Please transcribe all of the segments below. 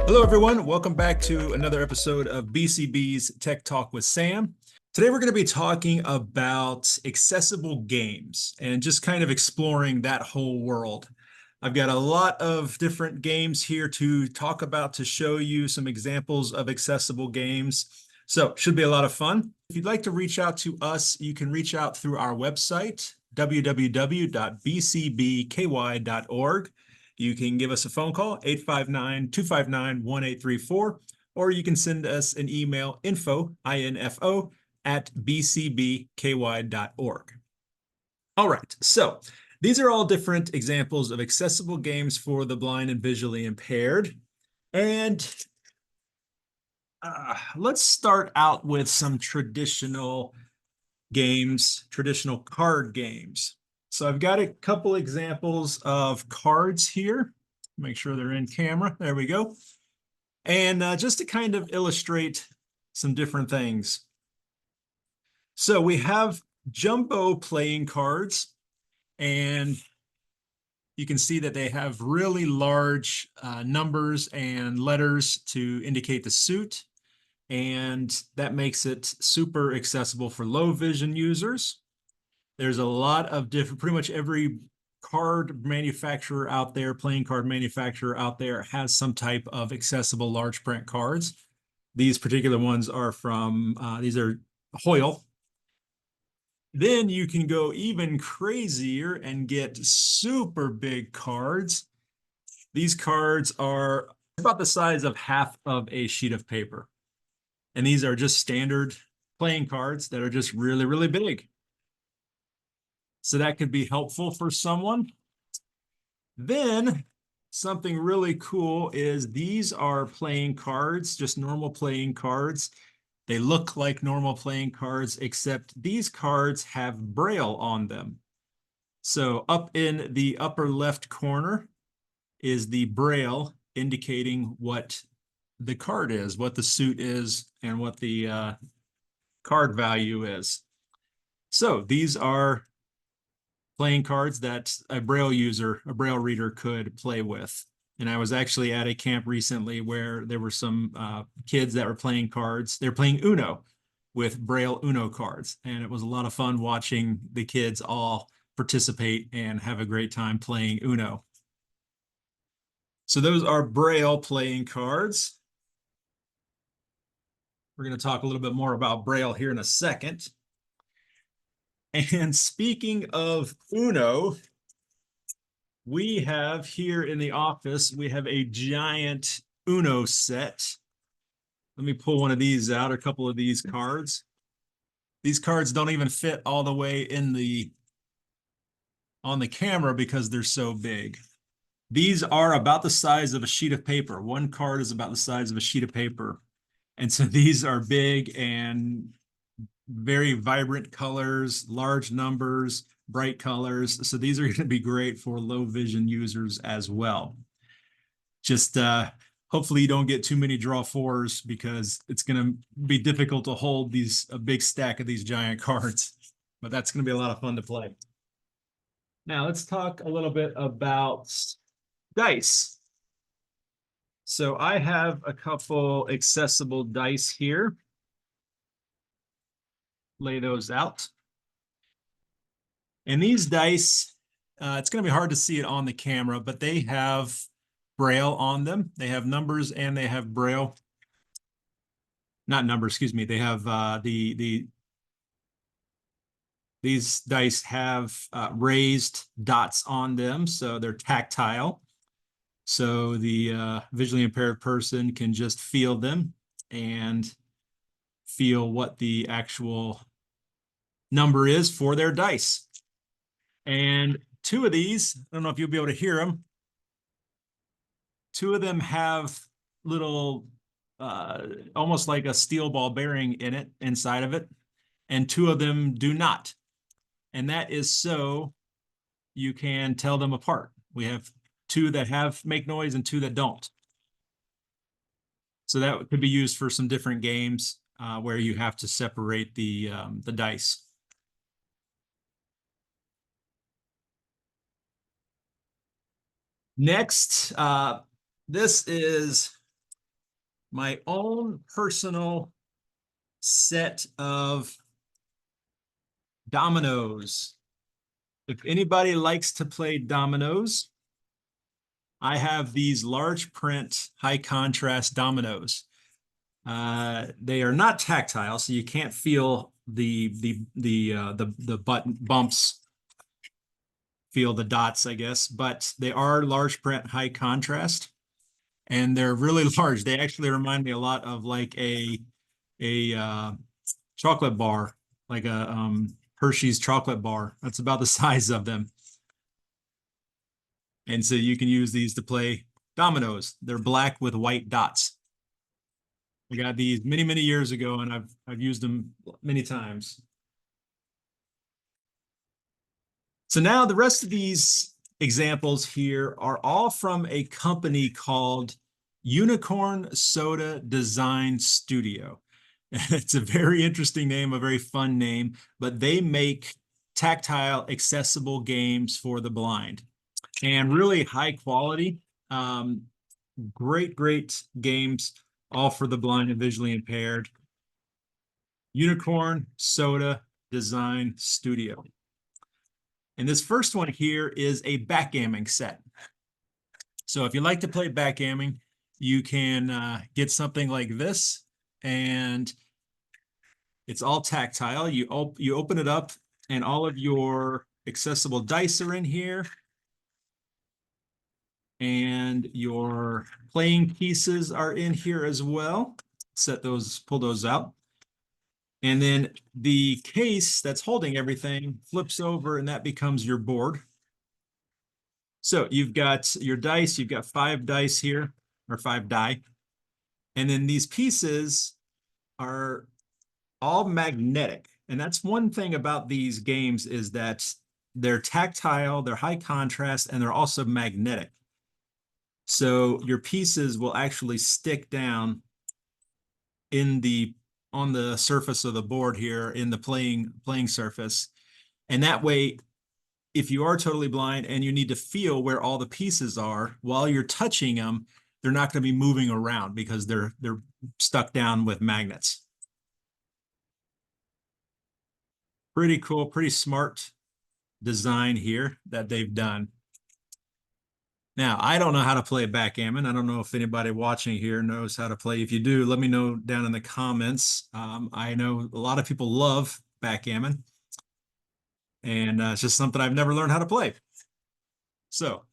Hello, everyone. Welcome back to another episode of BCB's Tech Talk with Sam. Today, we're going to be talking about accessible games and just kind of exploring that whole world. I've got a lot of different games here to talk about to show you some examples of accessible games. So it should be a lot of fun. If you'd like to reach out to us, you can reach out through our website, www.bcbky.org. You can give us a phone call, 859-259-1834, or you can send us an email, info, I-N-F-O, at bcbky.org. All right, so these are all different examples of accessible games for the blind and visually impaired. And let's start out with some traditional games, traditional card games. So I've got a couple examples of cards here. Make sure they're in camera. There we go. And just to kind of illustrate some different things. So we have jumbo playing cards, and you can see that they have really large numbers and letters to indicate the suit. And that makes it super accessible for low vision users. There's a lot of different, pretty much every card manufacturer out there, playing card manufacturer out there has some type of accessible large print cards. These particular ones are from, these are Hoyle. Then you can go even crazier and get super big cards. These cards are about the size of half of a sheet of paper. And these are just standard playing cards that are just really, really big. So that could be helpful for someone. Then something really cool is these are playing cards, just normal playing cards. They look like normal playing cards, except these cards have Braille on them. So up in the upper left corner is the Braille indicating what the card is, what the suit is, and what the card value is. So these are playing cards that a Braille user, a Braille reader could play with. And I was actually at a camp recently where there were some kids that were playing cards. They're playing Uno with Braille Uno cards. And it was a lot of fun watching the kids all participate and have a great time playing Uno. So those are Braille playing cards. We're going to talk a little bit more about Braille here in a second. And speaking of Uno, we have here in the office, we have a giant Uno set. Let me pull one of these out, a couple of these cards. These cards don't even fit all the way in on the camera because they're so big. These are about the size of a sheet of paper. One card is about the size of a sheet of paper. And so these are big and very vibrant colors, large numbers, bright colors. So these are going to be great for low vision users as well. Just hopefully you don't get too many draw fours because it's going to be difficult to hold a big stack of these giant cards. But that's going to be a lot of fun to play. Now let's talk a little bit about dice. So I have a couple accessible dice here. Lay those out. And these dice, it's going to be hard to see it on the camera, but they have Braille on them. They have numbers and they have Braille. Not numbers, excuse me. They have these dice have raised dots on them, so they're tactile. So the visually impaired person can just feel them and feel what the actual number is for their dice. And two of these, I don't know if you'll be able to hear them. Two of them have little, almost like a steel ball bearing in it, inside of it. And two of them do not. And that is so you can tell them apart. We have two that make noise and two that don't. So that could be used for some different games where you have to separate the dice. Next, this is my own personal set of dominoes. If anybody likes to play dominoes, I have these large print, high contrast dominoes. They are not tactile, so you can't feel the button bumps, feel the dots, I guess, but they are large print, high contrast, and they're really large. They actually remind me a lot of like a chocolate bar, like a Hershey's chocolate bar. That's about the size of them. And so you can use these to play dominoes. They're black with white dots. I got these many, many years ago, and I've used them many times. So now the rest of these examples here are all from a company called Unicorn Soda Design Studio. It's a very interesting name, a very fun name, but they make tactile, accessible games for the blind and really high quality. Great, great games, all for the blind and visually impaired. Unicorn Soda Design Studio. And this first one here is a backgammon set. So if you like to play backgammon, you can get something like this, and it's all tactile. You open it up, and all of your accessible dice are in here, and your playing pieces are in here as well. Pull those out. And then the case that's holding everything flips over, and that becomes your board. So you've got your dice, you've got 5 dice here, or 5 die. And then these pieces are all magnetic. And that's one thing about these games, is that they're tactile, they're high contrast, and they're also magnetic. So your pieces will actually stick down on the surface of the board here, in the playing surface. And that way, if you are totally blind and you need to feel where all the pieces are while you're touching them, they're not going to be moving around because they're stuck down with magnets. Pretty cool, pretty smart design here that they've done. Now, I don't know how to play backgammon. I don't know if anybody watching here knows how to play. If you do, let me know down in the comments. I know a lot of people love backgammon, and it's just something I've never learned how to play. So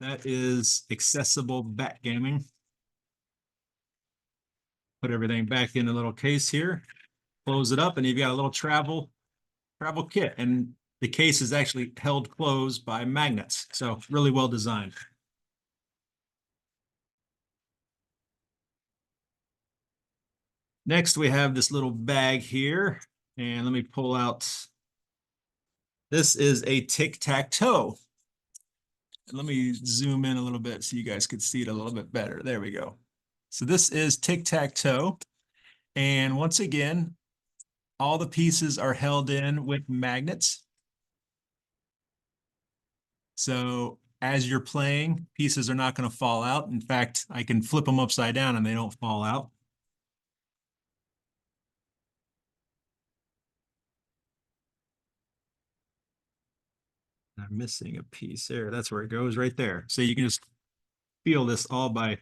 that is accessible backgammon. Put everything back in a little case here, close it up, and you've got a little travel kit. And the case is actually held closed by magnets. So really well designed. Next, we have this little bag here. And let me pull out. This is a tic-tac-toe. Let me zoom in a little bit so you guys could see it a little bit better. There we go. So this is tic-tac-toe. And once again, all the pieces are held in with magnets. So as you're playing, pieces are not going to fall out. In fact, I can flip them upside down and they don't fall out. I'm missing a piece there. That's where it goes, right there. So you can just feel this all by,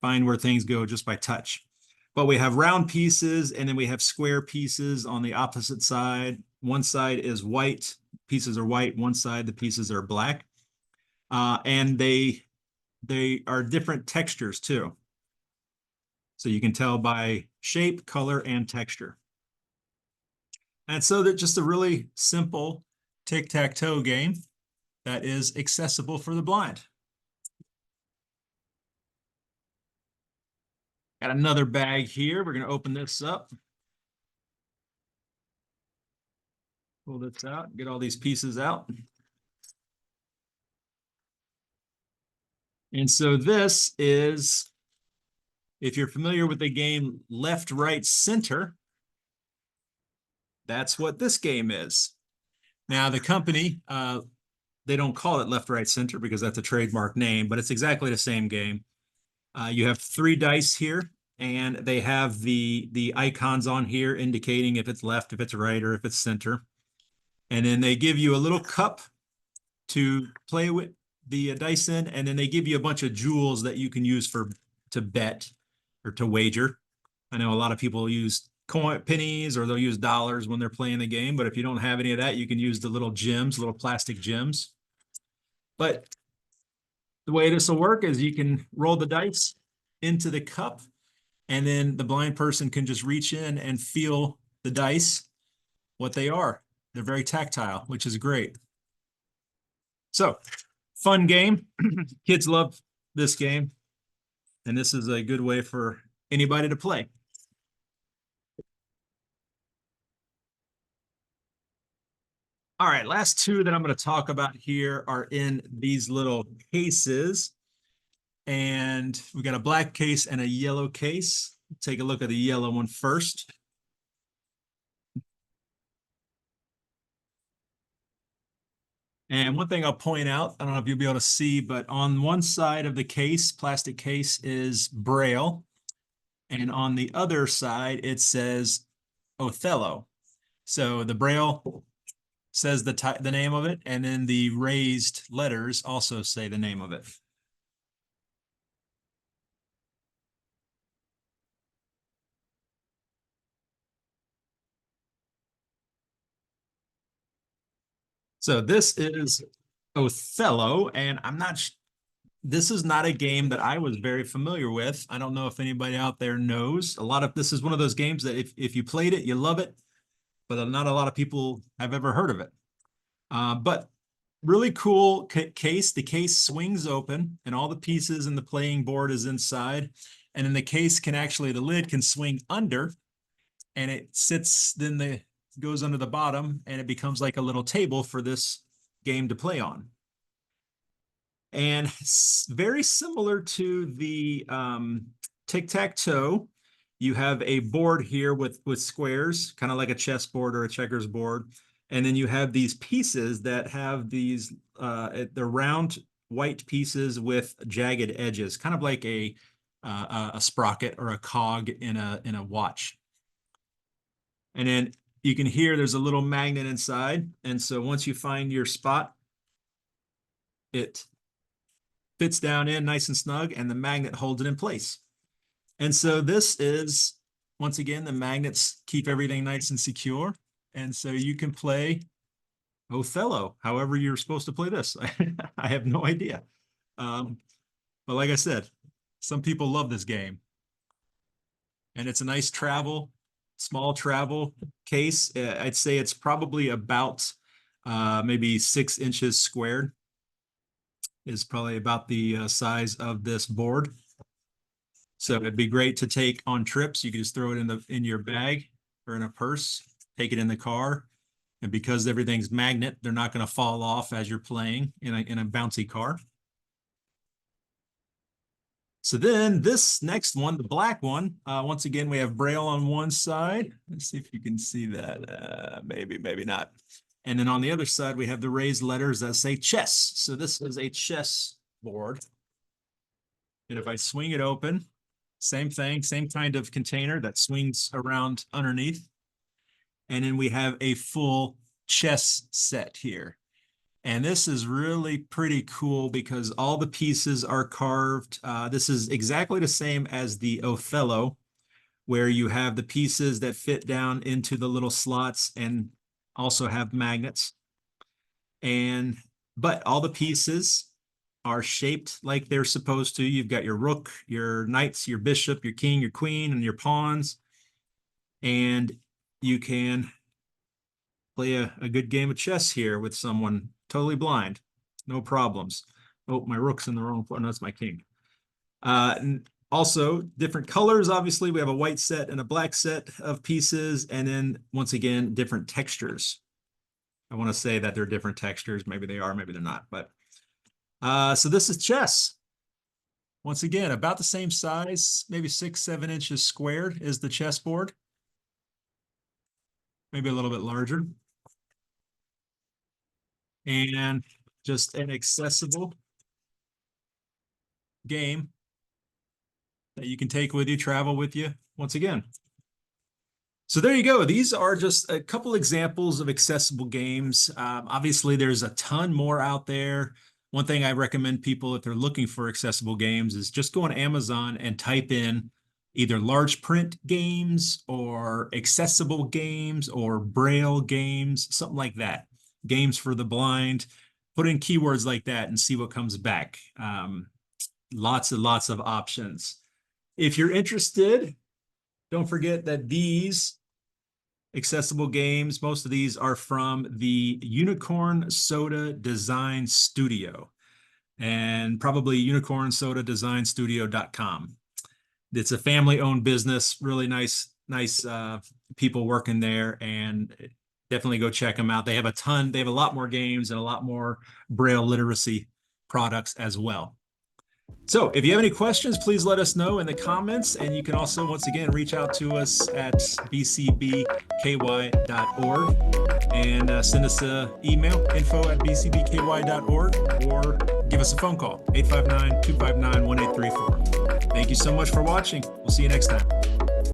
find where things go just by touch. But we have round pieces, and then we have square pieces on the opposite side. One side is white, pieces are white. One side, the pieces are black. And they are different textures too. So you can tell by shape, color, and texture. And so that's just a really simple tic-tac-toe game that is accessible for the blind. Got another bag here. We're going to open this up. Pull this out, get all these pieces out. And so this is, if you're familiar with the game Left, Right, Center, that's what this game is. Now, the company they don't call it left, right, center because that's a trademark name, but it's exactly the same game. You have 3 dice here, and they have the icons on here indicating if it's left, if it's right, or if it's center. And then they give you a little cup to play with the dice in, and then they give you a bunch of jewels that you can use to bet or to wager. I know a lot of people use pennies or they'll use dollars when they're playing the game, but if you don't have any of that, you can use the little gems, little plastic gems. But the way this will work is you can roll the dice into the cup, and then the blind person can just reach in and feel the dice, what they are. They're very tactile, which is great. So, fun game. Kids love this game, and this is a good way for anybody to play. All right, last two that I'm going to talk about here are in these little cases. And we got a black case and a yellow case. Take a look at the yellow one first. And one thing I'll point out, I don't know if you'll be able to see, but on one side of the case, plastic case, is Braille. And on the other side, it says Othello. So the Braille says the name of it, and then the raised letters also say the name of it. So this is Othello, and this is not a game that I was very familiar with. I don't know if anybody out there knows. This is one of those games that if you played it, you love it, but not a lot of people have ever heard of it. But really cool case. The case swings open, and all the pieces and the playing board is inside. And then the case the lid can swing under, and it goes under the bottom, and it becomes like a little table for this game to play on. And very similar to the tic-tac-toe, you have a board here with squares, kind of like a chessboard or a checkers board. And then you have these pieces that have these, they're round white pieces with jagged edges, kind of like a sprocket or a cog in a watch. And then you can hear there's a little magnet inside. And so once you find your spot, it fits down in nice and snug, and the magnet holds it in place. And so this is, once again, the magnets keep everything nice and secure. And so you can play Othello, however you're supposed to play this. I have no idea. But like I said, some people love this game. And it's a nice small travel case. I'd say it's probably about maybe 6 inches squared. Is probably about the size of this board. So it'd be great to take on trips. You can just throw it in your bag or in a purse, take it in the car. And because everything's magnet, they're not going to fall off as you're playing in a bouncy car. So then this next one, the black one, once again, we have Braille on one side. Let's see if you can see that. Maybe, maybe not. And then on the other side, we have the raised letters that say chess. So this is a chess board. And if I swing it open, same thing, same kind of container that swings around underneath. And then we have a full chess set here. And this is really pretty cool because all the pieces are carved. This is exactly the same as the Othello, where you have the pieces that fit down into the little slots and also have magnets. But all the pieces are shaped like they're supposed to. You've got your rook, your knights, your bishop, your king, your queen, and your pawns. And you can play a good game of chess here with someone totally blind. No problems. Oh, my rook's in the wrong place. No, that's my king. And also, different colors. Obviously, we have a white set and a black set of pieces. And then, once again, different textures. I want to say that they're different textures. Maybe they are, maybe they're not. But so this is chess. Once again, about the same size, maybe 6, 7 inches squared is the chessboard. Maybe a little bit larger. And just an accessible game that you can take with you, travel with you once again. So there you go. These are just a couple examples of accessible games. Obviously, there's a ton more out there. One thing I recommend people, if they're looking for accessible games, is just go on Amazon and type in either large print games or accessible games or Braille games, something like that. Games for the blind. Put in keywords like that and see what comes back. Lots and lots of options. If you're interested, don't forget that these accessible games, most of these are from the Unicorn Soda Design Studio, and probably unicornsodadesignstudio.com. It's a family-owned business, really nice people working there, and definitely go check them out. They have a lot more games and a lot more Braille literacy products as well. So if you have any questions, please let us know in the comments. And you can also, once again, reach out to us at bcbky.org and send us an email, info@bcbky.org, or give us a phone call, 859-259-1834. Thank you so much for watching. We'll see you next time.